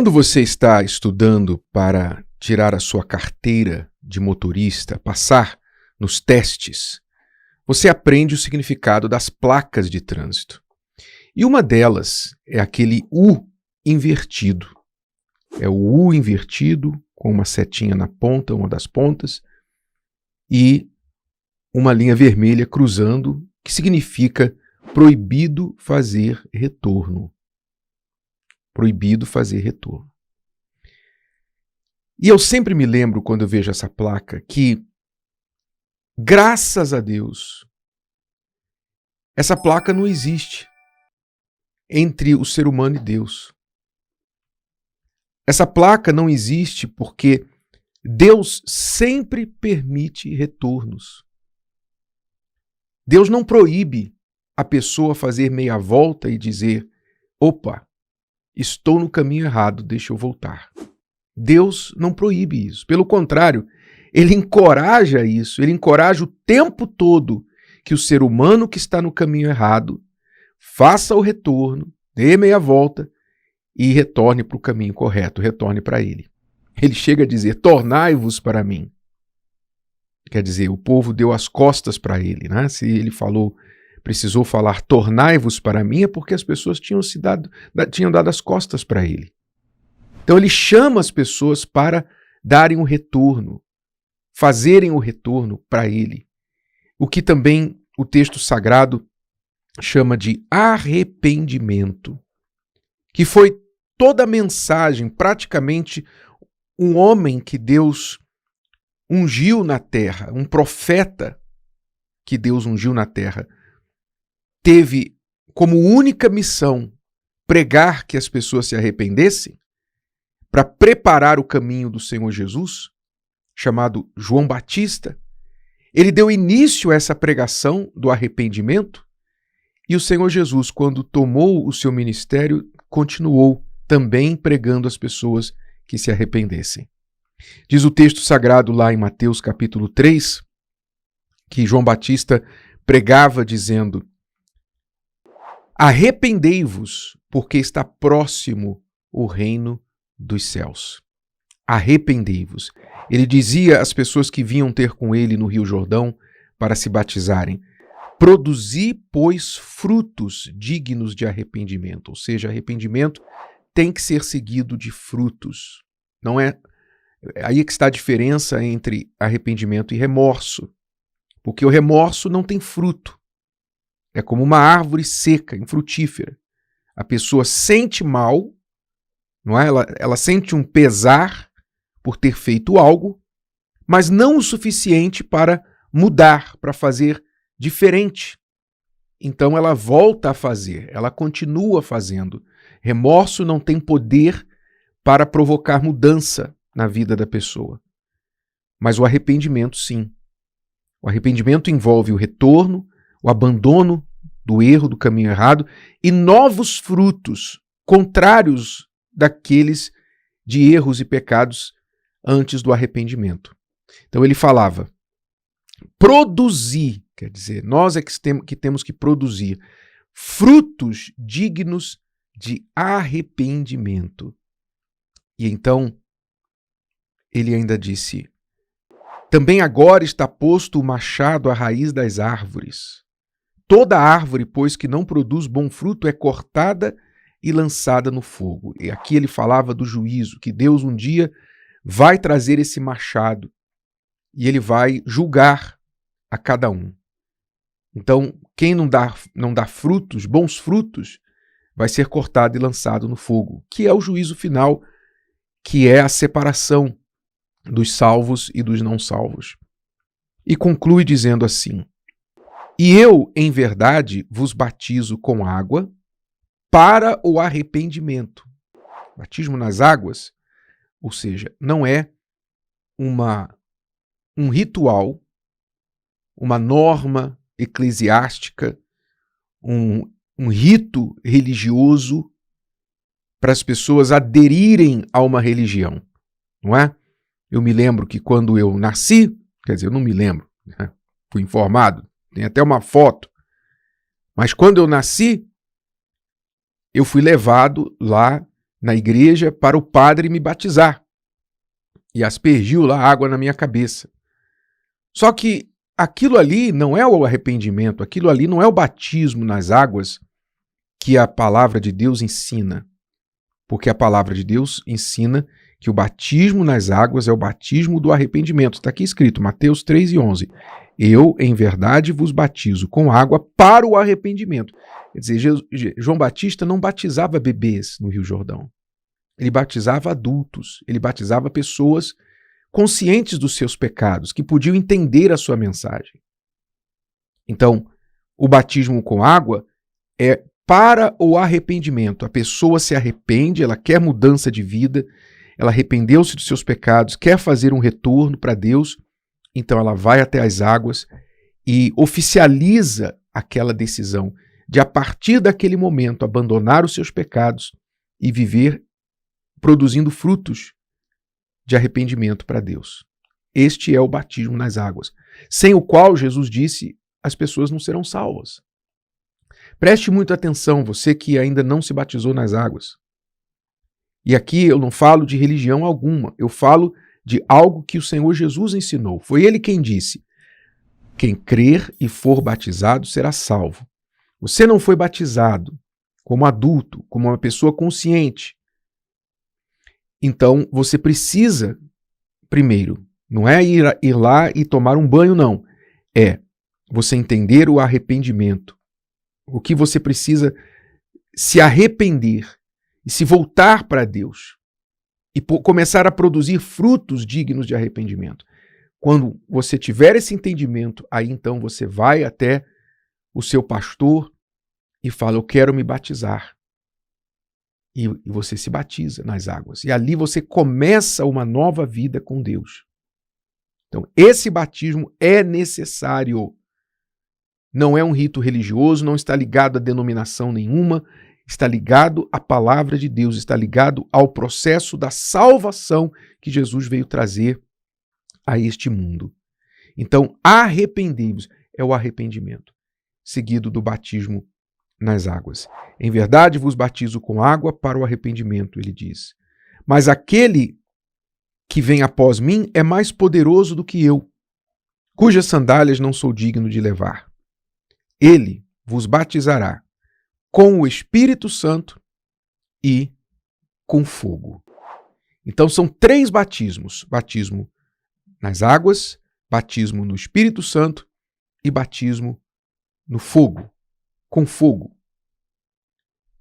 Quando você está estudando para tirar a sua carteira de motorista, passar nos testes, você aprende o significado das placas de trânsito. E uma delas é aquele U invertido. É o U invertido, com uma setinha na ponta, uma das pontas, e uma linha vermelha cruzando, que significa proibido fazer retorno. Proibido fazer retorno. E eu sempre me lembro, quando eu vejo essa placa, que, graças a Deus, essa placa não existe entre o ser humano e Deus. Essa placa não existe porque Deus sempre permite retornos. Deus não proíbe a pessoa fazer meia volta e dizer: opa, estou no caminho errado, deixa eu voltar. Deus não proíbe isso. Pelo contrário, Ele encoraja isso. Ele encoraja o tempo todo que o ser humano que está no caminho errado faça o retorno, dê meia volta e retorne para o caminho correto, retorne para Ele. Ele chega a dizer: tornai-vos para mim. Quer dizer, o povo deu as costas para Ele, né? Se Ele precisou falar tornai-vos para mim, é porque as pessoas tinham dado as costas para Ele. Então Ele chama as pessoas para darem o retorno, fazerem o retorno para Ele. O que também o texto sagrado chama de arrependimento, que foi toda a mensagem, praticamente um homem que Deus ungiu na terra, um profeta que Deus ungiu na terra, teve como única missão pregar que as pessoas se arrependessem para preparar o caminho do Senhor Jesus, chamado João Batista. Ele deu início a essa pregação do arrependimento e o Senhor Jesus, quando tomou o seu ministério, continuou também pregando às pessoas que se arrependessem. Diz o texto sagrado lá em Mateus capítulo 3, que João Batista pregava dizendo: arrependei-vos, porque está próximo o reino dos céus. Arrependei-vos. Ele dizia às pessoas que vinham ter com ele no Rio Jordão para se batizarem: produzi, pois, frutos dignos de arrependimento. Ou seja, arrependimento tem que ser seguido de frutos. Não é aí que está a diferença entre arrependimento e remorso. Porque o remorso não tem fruto. É como uma árvore seca, infrutífera. A pessoa sente mal, não é? Ela sente um pesar por ter feito algo, mas não o suficiente para mudar, para fazer diferente. Então ela volta a fazer, ela continua fazendo. Remorso não tem poder para provocar mudança na vida da pessoa. Mas o arrependimento, sim. O arrependimento envolve o retorno, o abandono do erro, do caminho errado e novos frutos contrários daqueles de erros e pecados antes do arrependimento. Então ele falava: produzir, quer dizer, nós é que temos que produzir frutos dignos de arrependimento. E então ele ainda disse: também agora está posto o machado à raiz das árvores. Toda árvore, pois, que não produz bom fruto é cortada e lançada no fogo. E aqui ele falava do juízo, que Deus um dia vai trazer esse machado e ele vai julgar a cada um. Então, quem não dá frutos, bons frutos, vai ser cortado e lançado no fogo, que é o juízo final, que é a separação dos salvos e dos não salvos. E conclui dizendo assim: e eu, em verdade, vos batizo com água para o arrependimento. Batismo nas águas, ou seja, não é um ritual, uma norma eclesiástica, um rito religioso para as pessoas aderirem a uma religião, não é? Eu me lembro que quando eu nasci, quer dizer, eu não me lembro, né? Fui informado, tem até uma foto, mas quando eu nasci, eu fui levado lá na igreja para o padre me batizar. E aspergiu lá água na minha cabeça. Só que aquilo ali não é o arrependimento, aquilo ali não é o batismo nas águas que a palavra de Deus ensina. Porque a palavra de Deus ensina que o batismo nas águas é o batismo do arrependimento. Está aqui escrito, Mateus 3:11. Eu, em verdade, vos batizo com água para o arrependimento. Quer dizer, João Batista não batizava bebês no Rio Jordão. Ele batizava adultos, ele batizava pessoas conscientes dos seus pecados, que podiam entender a sua mensagem. Então, o batismo com água é para o arrependimento. A pessoa se arrepende, ela quer mudança de vida, ela arrependeu-se dos seus pecados, quer fazer um retorno para Deus, então ela vai até as águas e oficializa aquela decisão de, a partir daquele momento, abandonar os seus pecados e viver produzindo frutos de arrependimento para Deus. Este é o batismo nas águas, sem o qual, Jesus disse, as pessoas não serão salvas. Preste muita atenção, você que ainda não se batizou nas águas. E aqui eu não falo de religião alguma, eu falo de algo que o Senhor Jesus ensinou. Foi Ele quem disse, quem crer e for batizado será salvo. Você não foi batizado como adulto, como uma pessoa consciente. Então, você precisa, primeiro, não é ir lá e tomar um banho, não. É você entender o arrependimento. O que você precisa se arrepender e se voltar para Deus. E começar a produzir frutos dignos de arrependimento. Quando você tiver esse entendimento, aí então você vai até o seu pastor e fala, eu quero me batizar. E você se batiza nas águas. E ali você começa uma nova vida com Deus. Então, esse batismo é necessário. Não é um rito religioso, não está ligado a denominação nenhuma, está ligado à palavra de Deus, está ligado ao processo da salvação que Jesus veio trazer a este mundo. Então, arrependei-vos é o arrependimento, seguido do batismo nas águas. Em verdade vos batizo com água para o arrependimento, ele diz. Mas aquele que vem após mim é mais poderoso do que eu, cujas sandálias não sou digno de levar. Ele vos batizará com o Espírito Santo e com fogo. Então são 3 batismos. Batismo nas águas, batismo no Espírito Santo e batismo no fogo. Com fogo.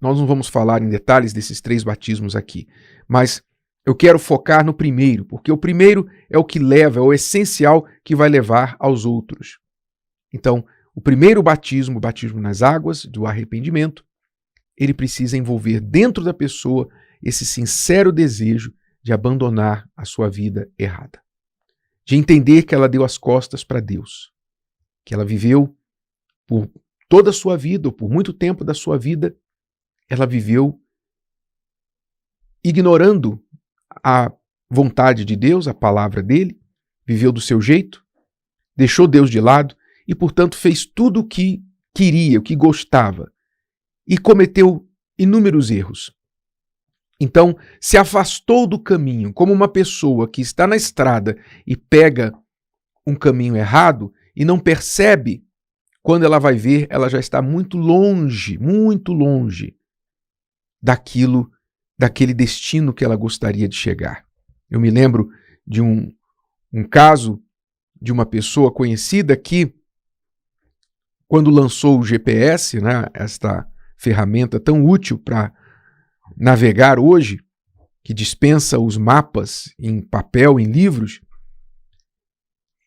Nós não vamos falar em detalhes desses 3 batismos aqui, mas eu quero focar no primeiro, porque o primeiro é o que leva, é o essencial que vai levar aos outros. Então, o primeiro batismo, o batismo nas águas, do arrependimento, ele precisa envolver dentro da pessoa esse sincero desejo de abandonar a sua vida errada. De entender que ela deu as costas para Deus, que ela viveu por toda a sua vida, ou por muito tempo da sua vida, ela viveu ignorando a vontade de Deus, a palavra dele, viveu do seu jeito, deixou Deus de lado e, portanto, fez tudo o que queria, o que gostava, e cometeu inúmeros erros. Então, se afastou do caminho, como uma pessoa que está na estrada e pega um caminho errado e não percebe. Quando ela vai ver, ela já está muito longe daquele destino que ela gostaria de chegar. Eu me lembro de um caso de uma pessoa conhecida que, quando lançou o GPS, né, esta ferramenta tão útil para navegar hoje, que dispensa os mapas em papel, em livros,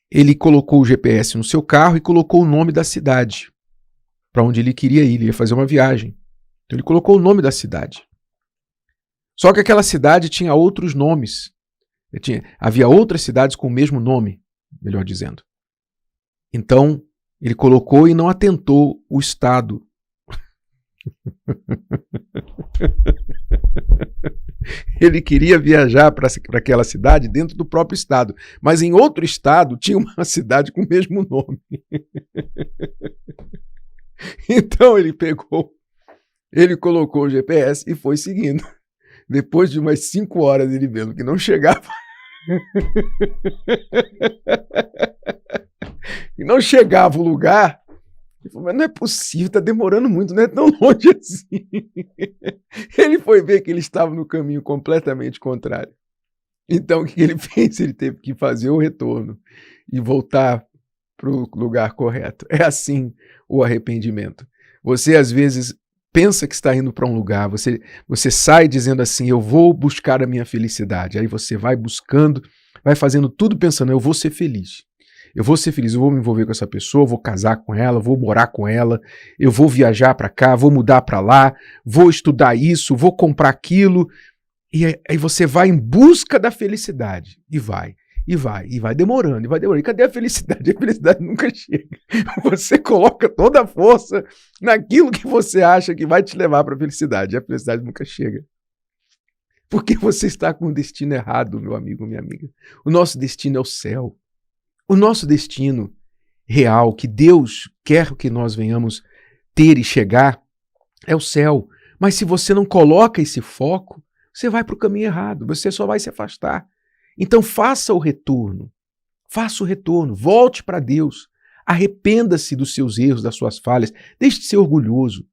ele colocou o GPS no seu carro e colocou o nome da cidade para onde ele queria ir, ele ia fazer uma viagem. Então ele colocou o nome da cidade. Só que aquela cidade tinha outros nomes. Havia outras cidades com o mesmo nome, melhor dizendo. Então ele colocou e não atentou o estado. Ele queria viajar para aquela cidade dentro do próprio estado, mas em outro estado tinha uma cidade com o mesmo nome. Então ele colocou o GPS e foi seguindo. Depois de umas 5 horas ele vendo que não chegava, e não chegava o lugar, ele falou, mas não é possível, está demorando muito, não é tão longe assim. Ele foi ver que ele estava no caminho completamente contrário. Então, o que ele fez? Ele teve que fazer o retorno e voltar para o lugar correto. É assim o arrependimento. Você, às vezes, pensa que está indo para um lugar, você sai dizendo assim, eu vou buscar a minha felicidade. Aí você vai buscando, vai fazendo tudo pensando, eu vou ser feliz. Eu vou ser feliz, eu vou me envolver com essa pessoa, vou casar com ela, vou morar com ela, eu vou viajar para cá, vou mudar para lá, vou estudar isso, vou comprar aquilo. E aí você vai em busca da felicidade. E vai demorando, e vai demorando. E cadê a felicidade? A felicidade nunca chega. Você coloca toda a força naquilo que você acha que vai te levar para a felicidade. E a felicidade nunca chega. Porque você está com o destino errado, meu amigo, minha amiga. O nosso destino é o céu. O nosso destino real, que Deus quer que nós venhamos ter e chegar, é o céu. Mas se você não coloca esse foco, você vai para o caminho errado, você só vai se afastar. Então faça o retorno, volte para Deus, arrependa-se dos seus erros, das suas falhas, deixe de ser orgulhoso.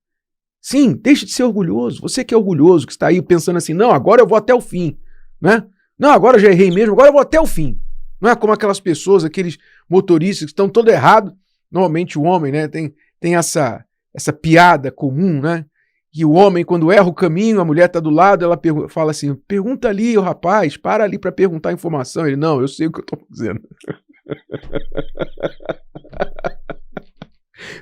Sim, deixe de ser orgulhoso. Você que é orgulhoso, que está aí pensando assim, não, agora eu vou até o fim, né? Não, agora eu já errei mesmo, agora eu vou até o fim. Não é como aquelas pessoas, aqueles motoristas que estão todo errado. Normalmente o homem, né, tem essa piada comum, né? E o homem, quando erra o caminho, a mulher está do lado, ela fala assim, pergunta ali, o rapaz, para ali para perguntar informação. Ele, não, eu sei o que eu estou fazendo.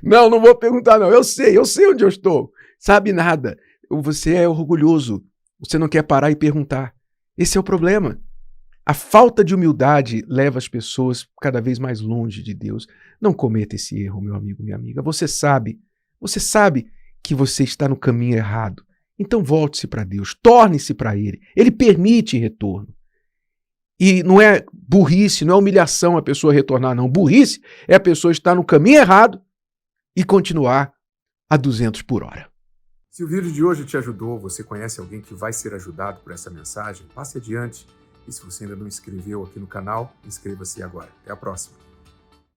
Não vou perguntar não, eu sei onde eu estou. Sabe nada, você é orgulhoso, você não quer parar e perguntar. Esse é o problema. A falta de humildade leva as pessoas cada vez mais longe de Deus. Não cometa esse erro, meu amigo, minha amiga. Você sabe que você está no caminho errado. Então volte-se para Deus, torne-se para Ele. Ele permite retorno. E não é burrice, não é humilhação a pessoa retornar, não. Burrice é a pessoa estar no caminho errado e continuar a 200 por hora. Se o vídeo de hoje te ajudou, você conhece alguém que vai ser ajudado por essa mensagem, passe adiante. E se você ainda não inscreveu aqui no canal, inscreva-se agora. Até a próxima.